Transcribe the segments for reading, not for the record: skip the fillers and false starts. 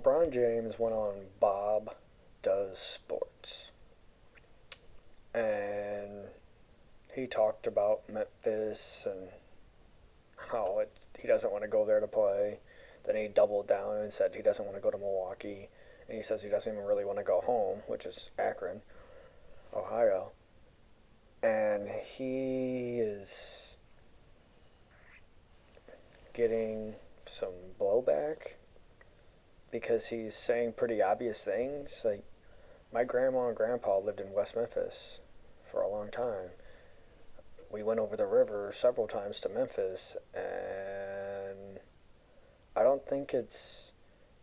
LeBron James went on Bob Does Sports, and he talked about Memphis and he doesn't want to go there to play. Then he doubled down and said he doesn't want to go to Milwaukee, and he says he doesn't even really want to go home, which is Akron, Ohio. And he is getting some blowback because he's saying pretty obvious things. Like, my grandma and grandpa lived in West Memphis for a long time. We went over the river several times to Memphis, and I don't think it's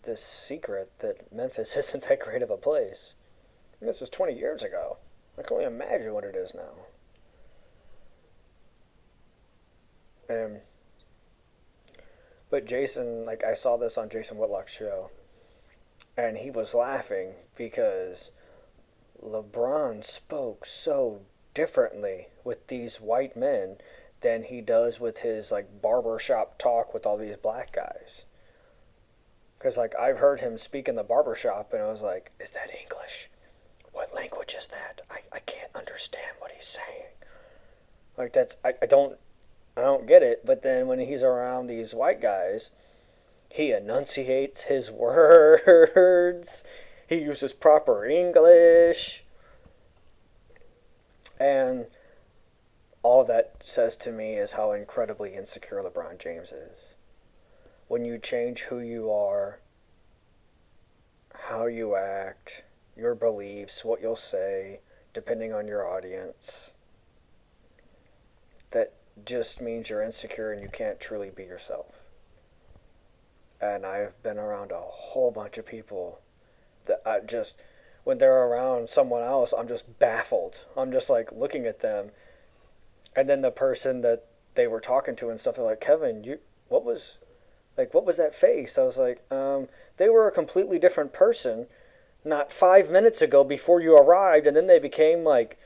this secret that Memphis isn't that great of a place. And this is 20 years ago. I can only imagine what it is now. But Jason, like, I saw this on Jason Whitlock's show, and he was laughing because LeBron spoke so differently with these white men than he does with his, like, barbershop talk with all these black guys. Because, like, I've heard him speak in the barbershop, and I was like, is that English? What language is that? I can't understand what he's saying. Like, I don't get it. But then when he's around these white guys, he enunciates his words. He uses proper English. And all that says to me is how incredibly insecure LeBron James is. When you change who you are, how you act, your beliefs, what you'll say, depending on your audience, that just means you're insecure and you can't truly be yourself. And I've been around a whole bunch of people that when they're around someone else, I'm just baffled. I'm just like looking at them. And then the person that they were talking to and stuff, they're like, Kevin, what was that face? I was like, they were a completely different person not 5 minutes ago before you arrived, and then they became like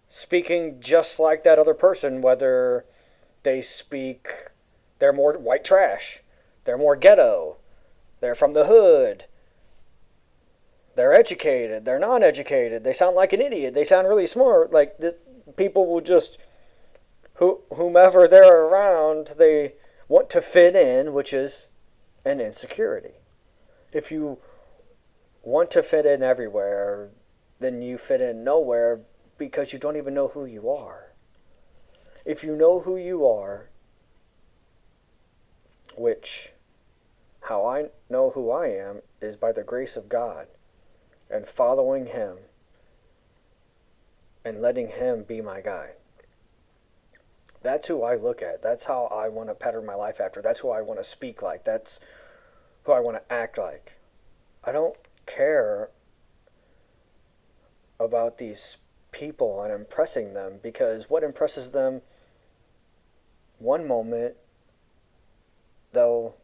speaking just like that other person, whether they're more white trash, they're more ghetto, they're from the hood, they're educated, they're non-educated, they sound like an idiot, they sound really smart. Like, people will just, whomever they're around, they want to fit in, which is an insecurity. If you want to fit in everywhere, then you fit in nowhere because you don't even know who you are. If you know who you are, which how I know who I am is by the grace of God and following Him and letting Him be my guide. That's who I look at. That's how I want to pattern my life after. That's who I want to speak like. That's who I want to act like. I don't care about these people and impressing them, because what impresses them one moment, they'll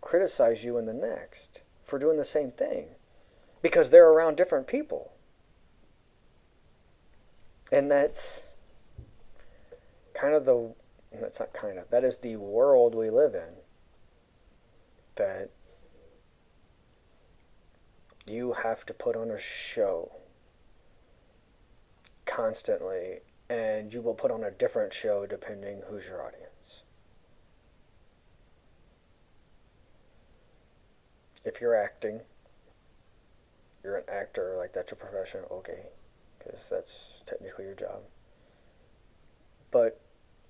criticize you in the next for doing the same thing because they're around different people. And that is the world we live in. That you have to put on a show constantly, and you will put on a different show depending who's your audience. If you're acting, you're an actor, like that's your profession, okay, because that's technically your job. But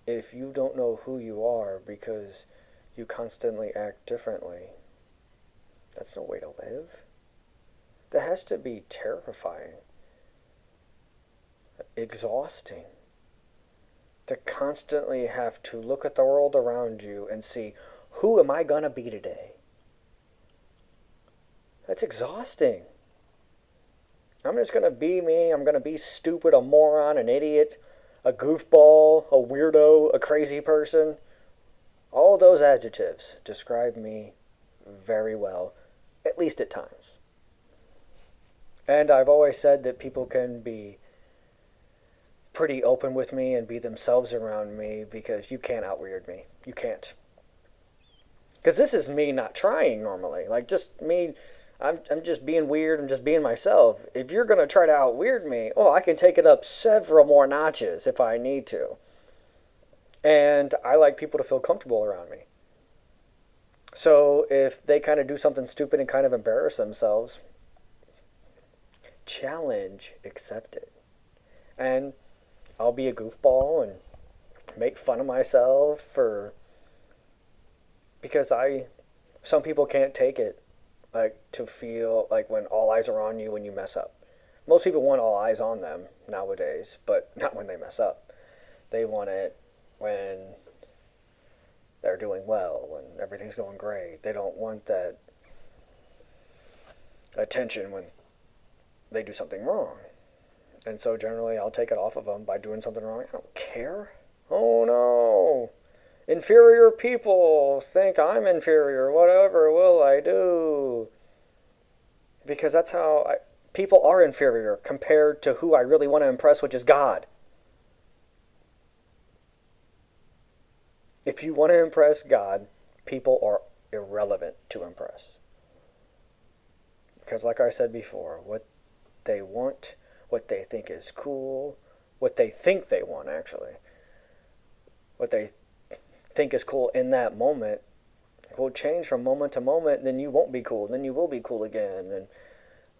if you don't know who you are because you constantly act differently, that's no way to live. That has to be terrifying, exhausting, to constantly have to look at the world around you and see, who am I going to be today? That's exhausting. I'm just going to be me. I'm going to be stupid, a moron, an idiot, a goofball, a weirdo, a crazy person. All those adjectives describe me very well, at least at times. And I've always said that people can be pretty open with me and be themselves around me because you can't out-weird me. You can't. Because this is me not trying normally. Like, just me, I'm just being weird. I'm just being myself. If you're going to try to out weird me, oh, I can take it up several more notches if I need to. And I like people to feel comfortable around me. So if they kind of do something stupid and kind of embarrass themselves, challenge accepted. And I'll be a goofball and make fun of myself for because some people can't take it, like, to feel like when all eyes are on you when you mess up. Most people want all eyes on them nowadays, but not when they mess up. They want it when they're doing well, when everything's going great. They don't want that attention when they do something wrong. And so generally I'll take it off of them by doing something wrong. I don't care. Oh no. Inferior people think I'm inferior. Whatever will I do? Because that's how people are inferior compared to who I really want to impress, which is God. If you want to impress God, people are irrelevant to impress. Because like I said before, what they want, what they think is cool, what they think they want actually, what they think is cool in that moment will change from moment to moment, and then you won't be cool, and then you will be cool again, and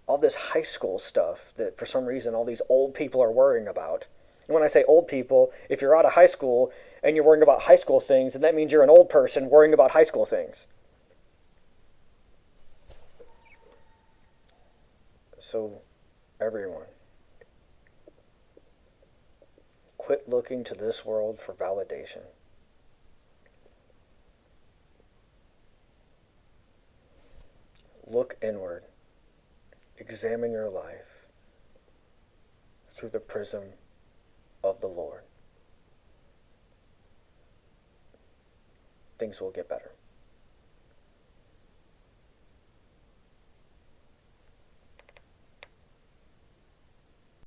all this high school stuff that for some reason all these old people are worrying about. And when I say old people, if you're out of high school and you're worrying about high school things, then that means you're an old person worrying about high school things. So, everyone, quit looking to this world for validation. Look inward. Examine your life through the prism of the Lord. Things will get better.